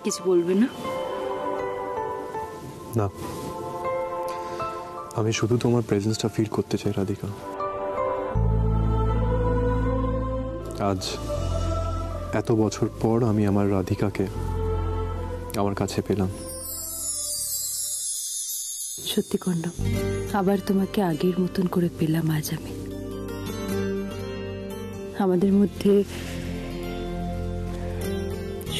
কিছু বলবে না? না, আমি শুধু তোমার প্রেজেন্সটা ফিল করতে চাই রাধিকা। আজ এত বছর পর আমি আমার রাধিকাকে আমার কাছে পেলাম। সত্যি কর্ণ, আবার তোমাকে আগের মতন করে পেলাম আজ আমি। আমাদের মধ্যে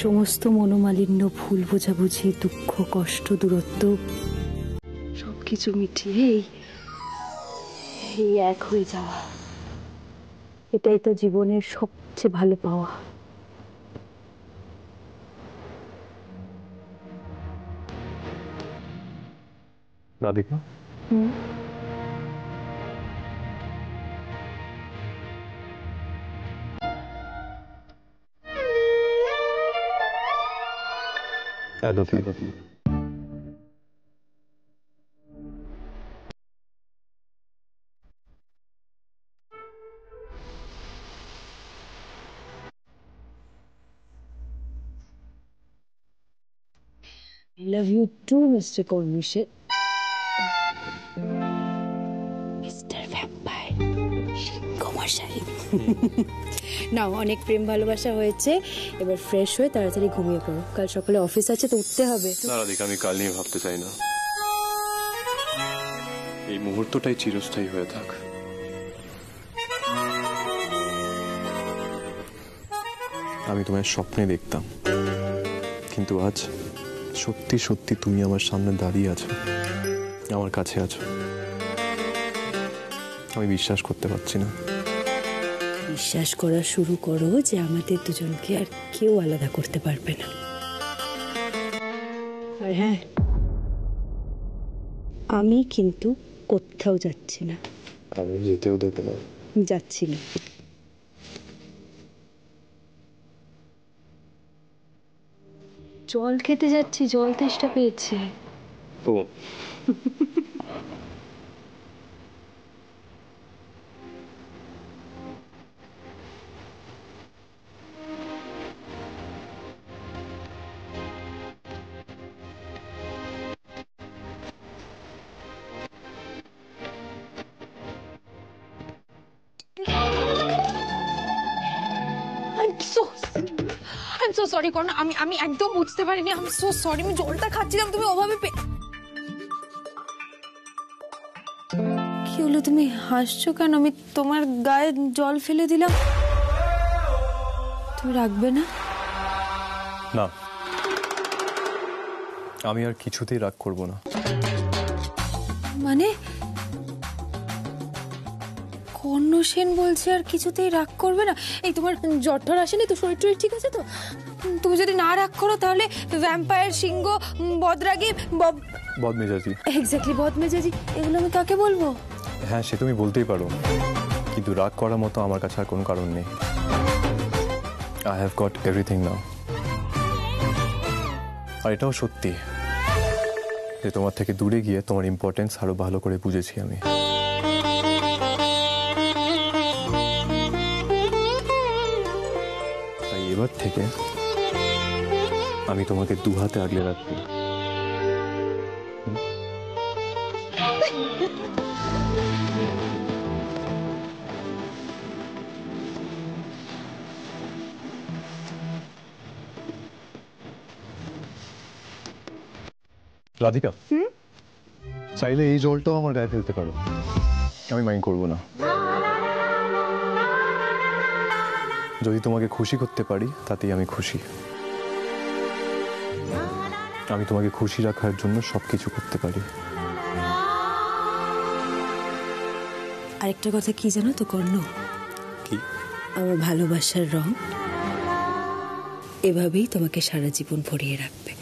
সমস্ত মনোমালিন্য, ভুল বোঝাবুঝি, দুঃখ, কষ্ট, দূরত্ব সবকিছু মিটিয়ে এই এক হয়ে যাওয়া, এটাই তো জীবনের সবচেয়ে ভালো পাওয়া। Radhika, I love you. I love you too, Mr. Cornishit. Mr. Vampire. কমার্শাল। নাও, অনেক প্রেম ভালোবাসা হয়েছে, এবার ফ্রেশ হয়ে তাড়াতাড়ি ঘুমিয়ে পড়ো, কাল সকালে অফিস আছে তো উঠতে হবে। না রাধিকা, আমি কাল নিয়ে ভাবতে চাই না, এই মুহূর্তটাই চিরস্থায়ী হয়ে থাক। আমি তোমার স্বপ্নে দেখতাম, কিন্তু আজ সত্যি সত্যি তুমি আমার সামনে দাঁড়িয়ে আছো, আমার কাছে আছো। আমি বিশ্বাস করতে পারছি না। বিশ্বাস করা শুরু করো যে আমাদের দুজনকে আর কেউ আলাদা করতে পারবে না। আর হ্যাঁ, আমি কিন্তু কোথাও যাচ্ছি না। আমি যেতেও দেবো না। যাচ্ছি না। জল খেতে যাচ্ছি, জল তেষ্টা পেয়েছে। ও I'm so sorry কর্ণ, আমি একদম বুঝতে পারিনি। I'm so sorry, আমি জলটা খাচ্ছিলাম, তুমি ওভাবে কি হলো, তুমি হাসছো কেন? আমি তোমার গায়ে জল ফেলে দিলাম, তুমি রাখবে না? না, আমি আর কিছুতেই রাগ করব না। মানে কর্ণ সেন বলছে আর কিছুতেই রাগ করবে না? এই তোমার জ্বর ঠর আসেনি তো? শরীর টরীর ঠিক আছে তো? তুমি যদি না রাগ করো তাহলে ভ্যাম্পায়ার, সিংহ, বদরাগী, বদমেজাজি। এক্স্যাক্টলি, বদমেজাজি, এগুলো আমি কাকে বলবো? হ্যাঁ, সে তুমি বলতেই পারো, কিন্তু রাগ করার মতো আমার কাছে আর কোনো কারণ নেই। আই হ্যাভ গট এভরিথিং নাও। আর এটাও সত্যি যে তোমার থেকে দূরে গিয়ে তোমার ইম্পর্টেন্স আরো ভালো করে বুঝেছি আমি। তাই এবার থেকে আমি তোমাকে দু হাতে আগলে রাখবো। রাধিকা, চাইলে এই জলটাও আমার গায়ে ফেলতে পারো, আমি মাইন্ড করবো না। যদি তোমাকে খুশি করতে পারি তাতেই আমি খুশি। আমি তোমাকে খুশি রাখার জন্য সবকিছু করতে পারি। আরেকটা কথা কি জানো তো কর্ণ? কি? আমার ভালোবাসার রং এভাবেই তোমাকে সারা জীবন ভরিয়ে রাখবে।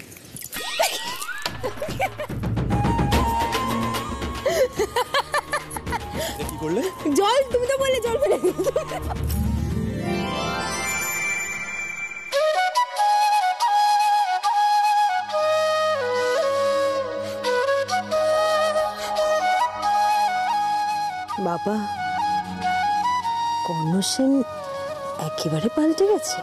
কি করলে? জল, তুমি তো বললে জল ফেলে বাবা, কর্ণ সেন একেবারে পাল্টে গেছে।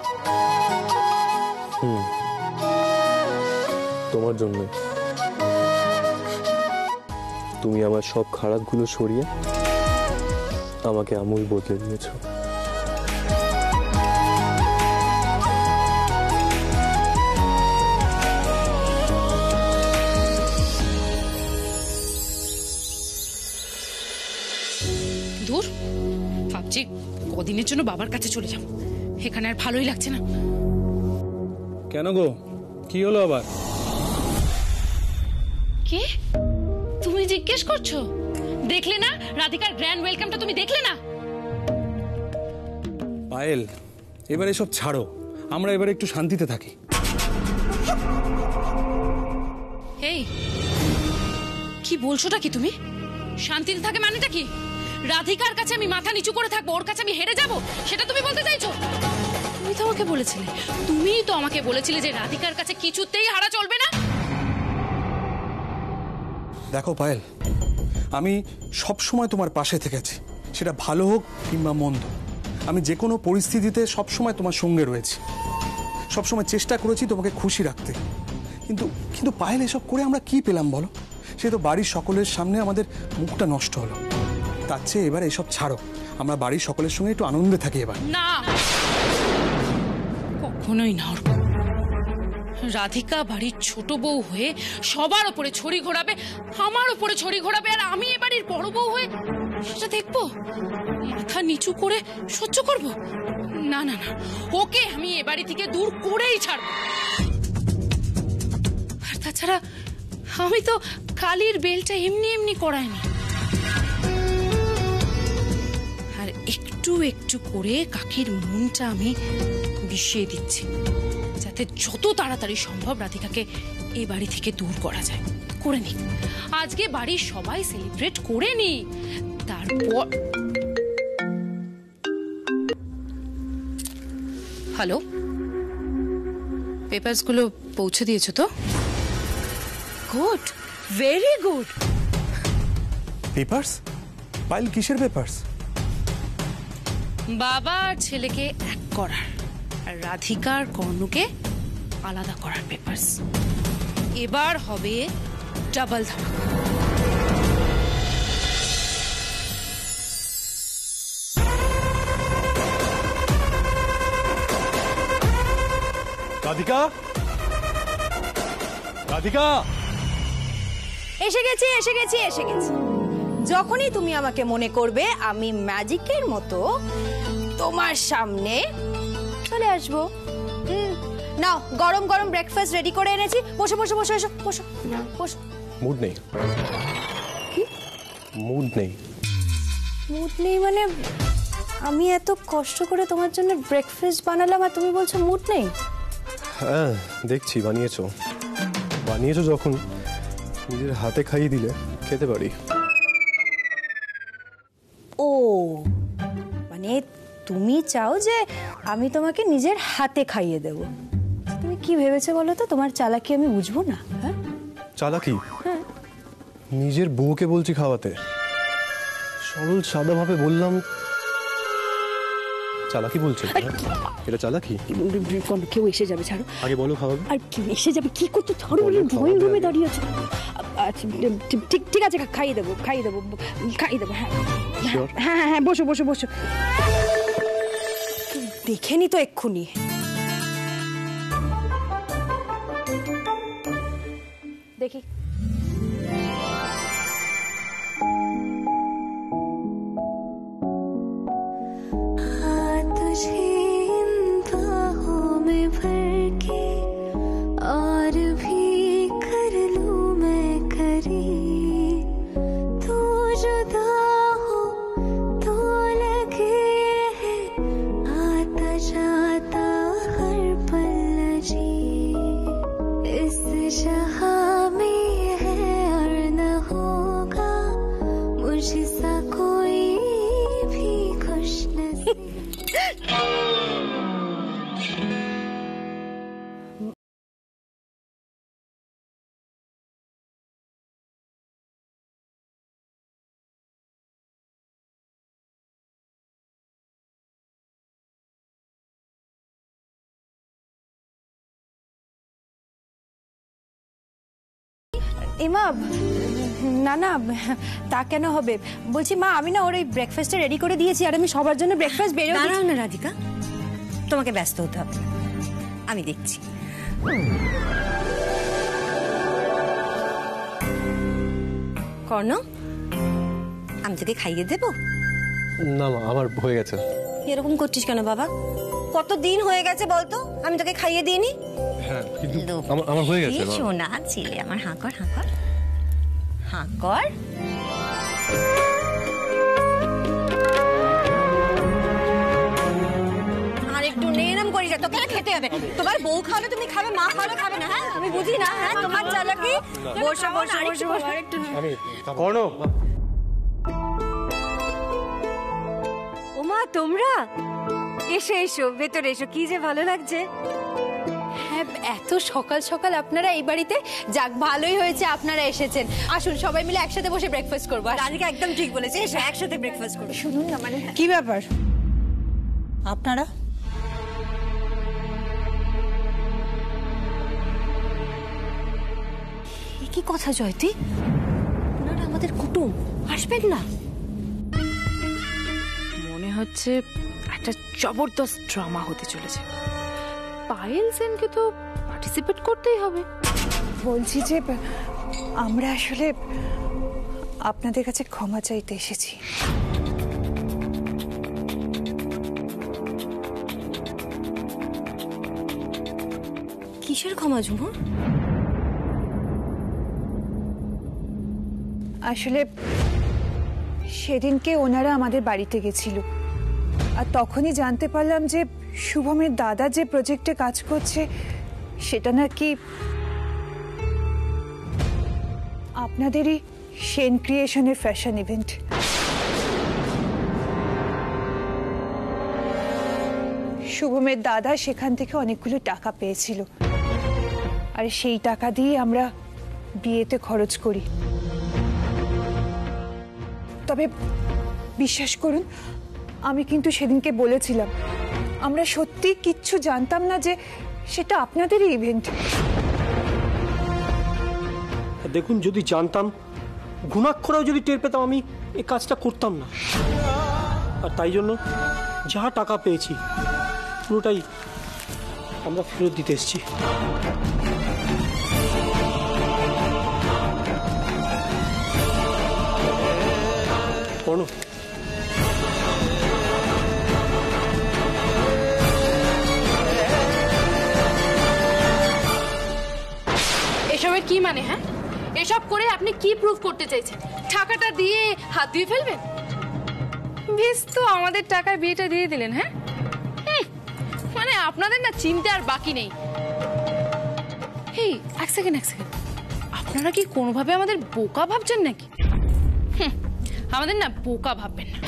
তোমার জন্য। তুমি আমার সব খারাপগুলো সরিয়ে আমাকে আমূল বদলে দিয়েছো। দূর ভাবছি কদিনের জন্য বাবার কাছে চলে যাব, এখানে আর ভালোই লাগছে না। কেন গো, কি হলো আবার? কে? তুমি জিজ্ঞেস করছো? দেখলে না রাধিকার গ্র্যান্ড ওয়েলকামটা, তুমি দেখলে না? পায়েল, এবার এসব ছাড়ো, আমরা এবারে একটু শান্তিতে থাকি। এই কি বলছোটা কি তুমি? শান্তিতে থাকে মানেটা কি? রাধিকার কাছে আমি মাথা নিচু করে থাকবো, ওর কাছে আমি হেরে যাব, সেটা তুমি বলতে চাইছো? তুমি তো আমাকে বলেছিলে, তুমিই তো আমাকে বলেছিলে যে রাধিকার কাছে কিছুতেই হারা চলবে না। দেখো পায়েল, আমি সব সময় তোমার পাশে থেকেছি, সেটা ভালো হোক কিংবা মন্দ। আমি যে কোনো পরিস্থিতিতে সব সময় তোমার সঙ্গে রয়েছি, সব সময় চেষ্টা করেছি তোমাকে খুশি রাখতে। কিন্তু কিন্তু পায়েল, এসব করে আমরা কি পেলাম বলো? সে তো বাড়ির সকলের সামনে আমাদের মুখটা নষ্ট হলো। তার চেয়ে এবার এসব ছাড়ো, আমরা বাড়ির সকলের সঙ্গে একটু আনন্দে থাকি এবার। না, কখনোই না। রাধিকা বাড়ির ছোট বউ হয়ে সবার উপরে ছড়ি ঘোরাবে, আমার উপরে ছড়ি ঘোরাবে, আর আমি এ বাড়ির বড় বউ হয়ে সেটা দেখবো, মাথা নিচু করে সহ্য করব? না না না, ওকে আমি এ বাড়ি থেকে দূর করেই ছাড়ব। আর তাছাড়া আমি তো কালির বেলটা এমনি এমনি করাইনি, আর একটু একটু করে কাকির মনটা আমি বিষিয়ে দিচ্ছি, যাতে যত তাড়াতাড়ি সম্ভব রাধিকাকে এই বাড়ি থেকে দূর করা যায়। করে নি, আজকে বাড়ির সবাই সেলিব্রেট করে নি, তারপর। হ্যালো, পেপারস গুলো পৌঁছে দিয়েছো তো? Good, very good. Papers? Payel, কিসের পেপারস? বাবা আর ছেলেকে এক করার, আর রাধিকার কর্ণকে আলাদা করার পেপারস। এবার হবে ডাবল ধামাকা। রাধিকা, রাধিকা! এসে গেছি এসে গেছি এসে গেছি। যখনই তুমি আমাকে মনে করবে, আমি ম্যাজিকের মতো তোমার সামনে চলে আসবো। নাও, গরম গরম ব্রেকফাস্ট রেডি করে এনেছি। বসো বসো বসো, এসো বসো বসো। মুড নেই। মুড নেই? মুড নেই মানে? আমি এত কষ্ট করে তোমার জন্য ব্রেকফাস্ট বানালাম আর তুমি বলছো মুড নেই? হ্যাঁ, দেখছি বানিয়েছো। বানিয়েছো যখন, নিজের হাতে খাইয়ে দিলে খেতে পারি। ও মানে তুমি চাও যে আমি তোমাকে নিজের হাতে খাইয়ে দেব? তুমি কি ভেবেছো বলো তো? তোমার চালাকি আমি বুঝবো না? হ্যাঁ, চালাকি? হ্যাঁ। নিজের বউকে বলছি খাওয়াতে, সরল সাদাভাবে বললাম। চালাকি বলছো? এটা চালাকি? কেউ এসে যাবে, ছাড়ো। আগে বলো খাওয়াবে। আর কি এসে যাবে? কি করতে? ছাড়ো, ড্রয়িং রুমে দাঁড়িয়ে আছো। আচ্ছা, ঠিক ঠিক আছে, খাইয়ে দেবো খাইয়ে দেবো খাইয়ে দেবো। হ্যাঁ হ্যাঁ হ্যাঁ হ্যাঁ, বসো বসো বসো। দেখে নি তো এক্ষুনি। দেখি। तुझे इन बाहों में भर के और भी कर लूं मैं करी, तू जुदा हो तो लगे है आता जाता हर पल जी, इस जहां में है और न होगा मुझसा कोई भी खुश नसीब। এমা, না না, তা কেন হবে? বলছি মা, আমি না ওর ওই ব্রেকফাস্টটা রেডি করে দিয়েছি, আর আমি সবার জন্য ব্রেকফাস্ট বেরো। দাঁড়াও না রাধিকা, তোমাকে ব্যস্ত হতে হবে না। আমি দেখছি। কর্ণ, আমি তোকে খাইয়ে দেবো? না মা, আমার হয়ে গেছে। এরকম করছিস কেন বাবা? কতদিন হয়ে গেছে বলতো আমি তোকে খাইয়ে দিইনি? হ্যাঁ, কিন্তু আমার হয়ে গেছে মা। সোনা ছেলে আমার, হাঁ কর, হাঁ কর, হাঁ কর। আর একটু নেরম করি যা, তোকে খেতে হবে। তোমার বউ খাওয়ালে তুমি খাবে, মা খাওয়ালে খাবে না। হ্যাঁ আমি বুঝি না, হ্যাঁ তোমার চালাকি। বসো বসো বসো বসো। কর্ণ, ওমা তোমরা এসো এসো, ভেতরে এসো, কি যে ভালো লাগছে। হ্যাঁ, এত সকাল সকাল আপনারা এই বাড়িতে? যাক, ভালোই হয়েছে আপনারা এসেছেন। আসুন সবাই মিলে একসাথে বসে ব্রেকফাস্ট করবো। রাধিকা একদম ঠিক বলেছে, এসো একসাথে ব্রেকফাস্ট করো। শুনুন না, মানে কি ব্যাপার আপনারা? কি কথা জয়তী, ওনারা আমাদের কুটুম, আসবেন না? মনে হচ্ছে একটা জবরদস্ত ড্রামা হতে চলেছে। পায়েল সেনকে তো পার্টিসিপেট করতেই হবে। বলছি যে আমরা আসলে আপনাদের কাছে ক্ষমা চাইতে এসেছি। কিসের ক্ষমা ঝুমুর? আসলে সেদিনকে ওনারা আমাদের বাড়িতে গেছিল, আর তখনই জানতে পারলাম যে শুভমের দাদা যে প্রজেক্টে কাজ করছে সেটা নাকি আপনাদেরই সেন ক্রিয়েশনের ফ্যাশন ইভেন্ট। শুভমের দাদা সেখান থেকে অনেকগুলো টাকা পেয়েছিল, আর সেই টাকা দিয়ে আমরা বিয়েতে খরচ করি। তবে বিশ্বাস করুন, আমি কিন্তু সেদিনকে বলেছিলাম আমরা সত্যি কিচ্ছু জানতাম না যে সেটা আপনাদেরই ইভেন্ট। দেখুন, যদি জানতাম, ঘুণাক্ষরেও যদি টের পেতাম, আমি এই কাজটা করতাম না। আর তাই জন্য যা টাকা পেয়েছি পুরোটাই আমরা ফেরত দিতে এসেছি। কর্ণ, এসবের কি মানে? হ্যাঁ, এসব করে আপনি কি প্রুফ করতে চাইছেন? টাকাটা দিয়ে হাত দিয়ে ফেলবেন? বেশ তো, আমাদের টাকায় বিয়েটা দিয়ে দিলেন। হ্যাঁ, মানে আপনাদের না চিনতে আর বাকি নেই। এই এক সেকেন্ড, আপনারা কি কোনোভাবে আমাদের বোকা ভাবছেন নাকি? আমাদের না বোকা ভাববেন না।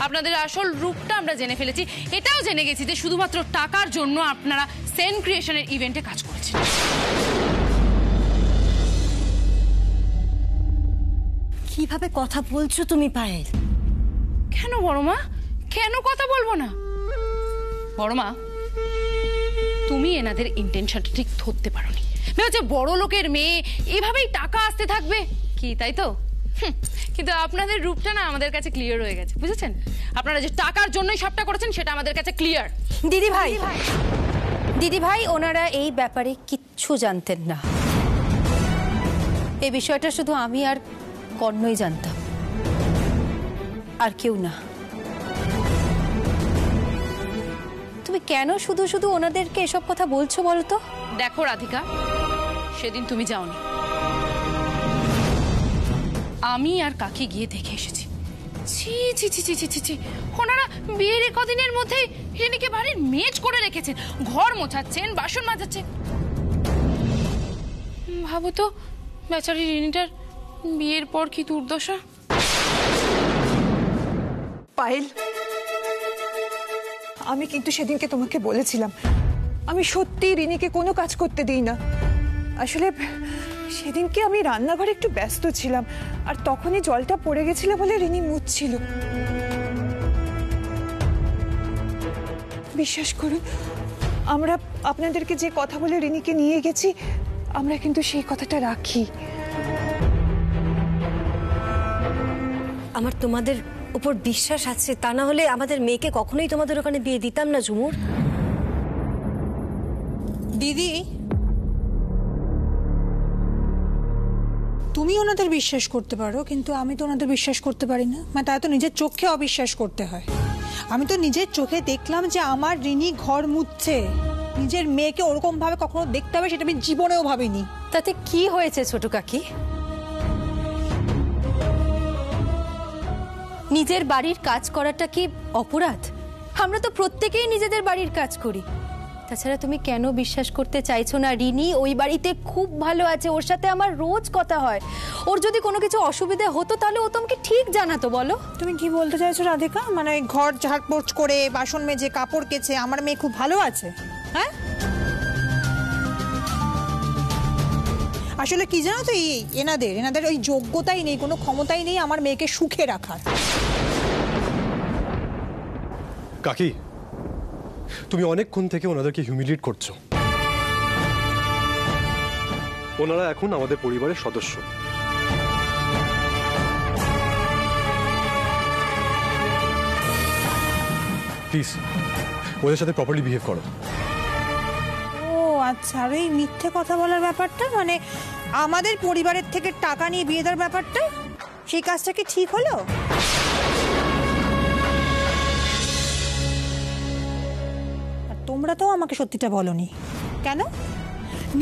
আপনাদের আসল রূপটা আমরা জেনে ফেলেছি। এটাও জেনে গেছি যে শুধুমাত্র টাকার জন্য আপনারা সেন ক্রিয়েশনের ইভেন্টে কাজ করেছেন। কিভাবে কথা বলছো তুমি পায়েল? কেন বড়মা, কেন কথা বলবো না? বড়মা, তুমি এনাদের ইন্টেনশনটা ঠিক ধরতে পারোনি। ভেবেছে বড় লোকের মেয়ে, এভাবেই টাকা আসতে থাকবে কি, তাই তো? কিন্তু আপনাদের রূপটা না আমাদের কাছে ক্লিয়ার হয়ে গেছে, বুঝেছেন? আপনারা যে টাকার জন্যই সবটা করেছেন সেটা আমাদের কাছে ক্লিয়ার। দিদি ভাই, ওনারা এই ব্যাপারে কিচ্ছু জানতেন না। এই বিষয়টা শুধু আমি আর কর্ণই জানতাম, আর কেউ না। তুমি কেন শুধু শুধু ওনাদেরকে এসব কথা বলছো বলো তো? দেখো রাধিকা, সেদিন তুমি যাওনি, আমি আর কাকি গিয়ে দেখে এসেছি। ছি ছি ছি ছি ছি ছি, ওনারা বিয়ের কদিনের মধ্যেই রিনিকে বাড়ির মেজ করে রেখেছেন, ঘর মোছাচ্ছেন, বাসন মাজাচ্ছেন। ভাবো তো, বেচারি রিনিটার বিয়ের পর কি দুর্দশা। পায়েল, আমি কিন্তু সেদিনকে তোমাকে বলেছিলাম আমি সত্যি রিনিকে কোনো কাজ করতে দিই না। আসলে সেদিনকে আমি রান্নাঘরে একটু ব্যস্ত ছিলাম, আর তখনই জলটা পড়ে গেছিল বলে রিনি মুছছিল। বিশ্বাস করুন, আমরা আপনাদেরকে যে কথা বলে রিনিকে নিয়ে গেছি, আমরা কিন্তু সেই কথাটা রাখি। আমার তোমাদের উপর বিশ্বাস আছে, তা না হলে আমাদের মেয়েকে কখনোই তোমাদের ওখানে বিয়ে দিতাম না ঝুমুর। দিদি, তুমি ওনাদের বিশ্বাস করতে পারো, কিন্তু আমি তো ওনাদের বিশ্বাস করতে পারি না। মানে তারা তো নিজের চোখে অবিশ্বাস করতে হয়। আমি তো নিজের চোখে দেখলাম যে আমার রিনি ঘর মুছছে। নিজের মেয়েকে ওরকম ভাবে কখনো দেখতে হবে সেটা আমি জীবনেও ভাবিনি। তাতে কি হয়েছে ছোট কাকি? নিজের বাড়ির কাজ করাটা কি অপরাধ? আমরা তো প্রত্যেকেই নিজেদের বাড়ির কাজ করি। তাছাড়া তুমি কেন বিশ্বাস করতে চাইছো না রিনি ওই বাড়িতে খুব ভালো আছে, ওর সাথে আমার রোজ কথা হয়। ওর যদি কোনো কিছু অসুবিধা হতো তাহলে ও তোমাকে ঠিক জানাতো। বলো তুমি কি বলতে চাইছো রাধিকা? মানে ওই ঘর ঝাড়পোছ করে, বাসন মেজে, কাপড় কেচে আমার মেয়ে খুব ভালো আছে? হ্যাঁ, আসলে কি জানো তো, এনাদের ওই যোগ্যতাই নেই, কোনো ক্ষমতাই নেই আমার মেয়েকে সুখে রাখার। কাকি, তুমি অনেকক্ষণ থেকে ওনাদেরকে হিউমিলিয়েট করছো। ওনারা এখন আমাদের পরিবারের সদস্য। প্লিজ ওদের সাথে প্রপারলি বিহেভ করো। ও আচ্ছা, আর এই মিথ্যে কথা বলার ব্যাপারটা, মানে আমাদের পরিবারের থেকে টাকা নিয়ে বিয়ে দেওয়ার ব্যাপারটা, সেই কাজটা কি ঠিক হলো? আর তোমরা তো আমাকে সত্যিটা বলনি কেন?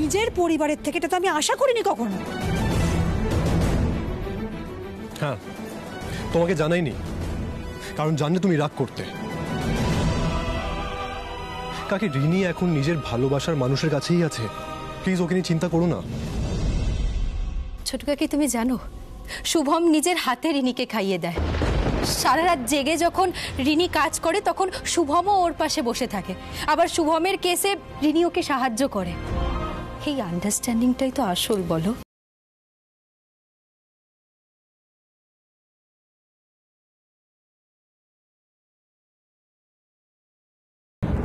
নিজের পরিবারের থেকে এটা তো আমি আশা করিনি কখনো। হ্যাঁ, তোমাকে জানাইনি, কারণ জানলে তুমি রাগ করতে। কাকি, রিনি এখন নিজের ভালোবাসার মানুষের কাছেই আছে। প্লিজ ওকে নিয়ে চিন্তা করো না। ছোট কাকি, তুমি জানো শুভম নিজের হাতে রিনিকে খাইয়ে দেয়। সারা রাত জেগে যখন রিনি কাজ করে তখন শুভমও ওর পাশে বসে থাকে। আবার শুভমের কেসে রিনি ওকে সাহায্য করে। এই আন্ডারস্ট্যান্ডিংটাই তো আসল, বলো?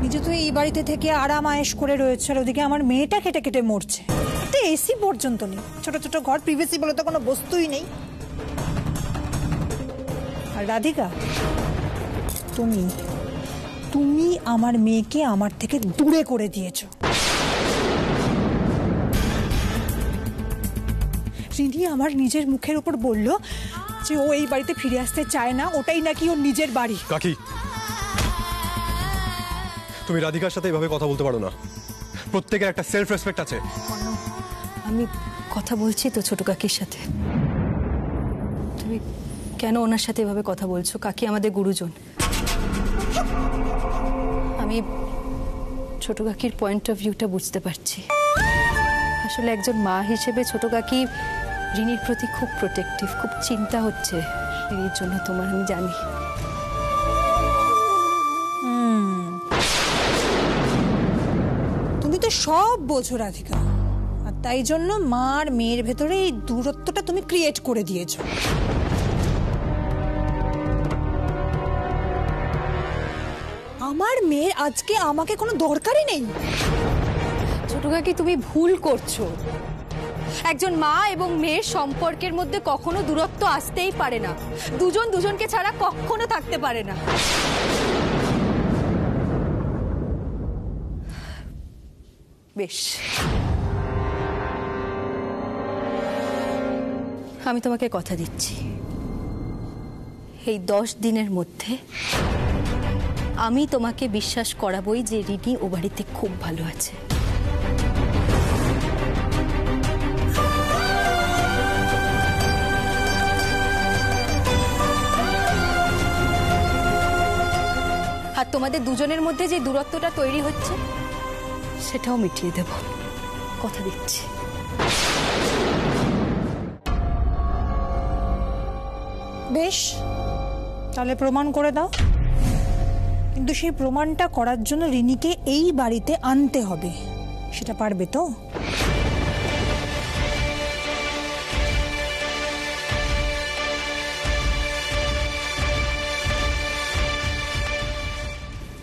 নিজে তো এই বাড়িতে থেকে আরাম আয়েশ করে রয়েছে, আর ওদিকে আমার মেয়েটা কেটে কেটে মরছে। একটা এসি পর্যন্ত নেই, ছোট ছোট ঘর, প্রিভেসি বলে তো কোনো বস্তুই নেই। আর রাধিকা, তুমি আমার মেয়েকে আমার থেকে দূরে করে দিয়েছো। রিনি আমার নিজের মুখের উপর বলল যে ও এই বাড়িতে ফিরে আসতে চায় না, ওটাই নাকি ওর নিজের বাড়ি। কাকি, তুমি রাধিকার সাথে এভাবে কথা বলতে পারো না। প্রত্যেকের একটা সেলফ রেসপেক্ট আছে। আমি কথা বলছি তো ছোট কাকির সাথে। তুমি কেন ওনার সাথে এভাবে কথা বলছো? কাকি আমাদের গুরুজন। আমি ছোট কাকির পয়েন্ট অফ ভিউটা বুঝতে পারছি। আসলে একজন মা হিসেবে ছোট কাকি রিনির প্রতি খুব প্রোটেক্টিভ, খুব চিন্তা হচ্ছে রিনির জন্য তোমার, আমি জানি। তুমি তো সব বোঝো রাধিকা, আর তাই জন্য মার মেয়ের ভেতরে এই দূরত্বটা তুমি ক্রিয়েট করে দিয়েছো। আমার মেয়ের আজকে আমাকে কোনো দরকারই নেই। ছোট কাকি, তুমি ভুল করছো। একজন মা এবং মেয়ের সম্পর্কের মধ্যে কখনো দূরত্ব আসতেই পারে না। দুজন দুজনকে ছাড়া কখনো থাকতে পারে না। বেশ, আমি তোমাকে কথা দিচ্ছি, এই 10 দিনের মধ্যে আমি তোমাকে বিশ্বাস করাবোই যে রিনি ও বাড়িতে খুব ভালো আছে। আর তোমাদের দুজনের মধ্যে যে দূরত্বটা তৈরি হচ্ছে সেটাও মিটিয়ে দেব, কথা দিচ্ছি। বেশ, তাহলে প্রমাণ করে দাও। কিন্তু সেই প্রমাণটা করার জন্য রিনিকে এই বাড়িতে আনতে হবে। সেটা পারবে তো?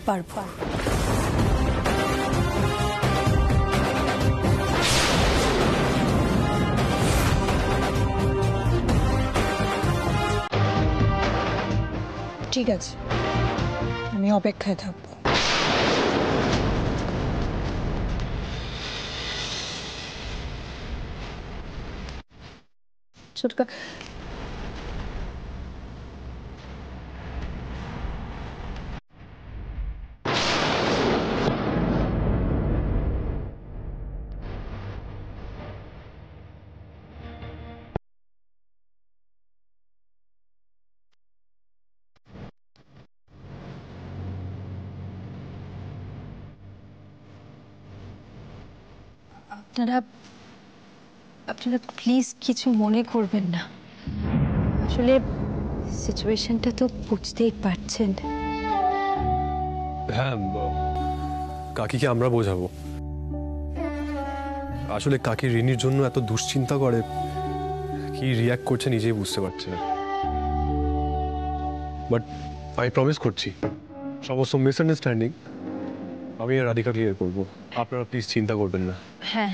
পারবো। ঠিক আছে, আমি অপেক্ষায় থাকবো। ছোটকা আপনারা আপনারা প্লিজ কিছু মনে করবেন না, আসলে সিচুয়েশনটা তো বুঝতেই পারছেন। হ্যাঁ, কাকিকে আমরা বোঝাবো। আসলে কাকি রিনির জন্য এত দুশ্চিন্তা করে, কি রিয়াক্ট করছে নিজেই বুঝতে পারছে না। বাট আমি প্রমিস করছি, সমস্ত মিসআন্ডারস্ট্যান্ডিং আমি আর রাধিকা ক্লিয়ার করবো। আপনারা প্লিজ চিন্তা করবেন না। হ্যাঁ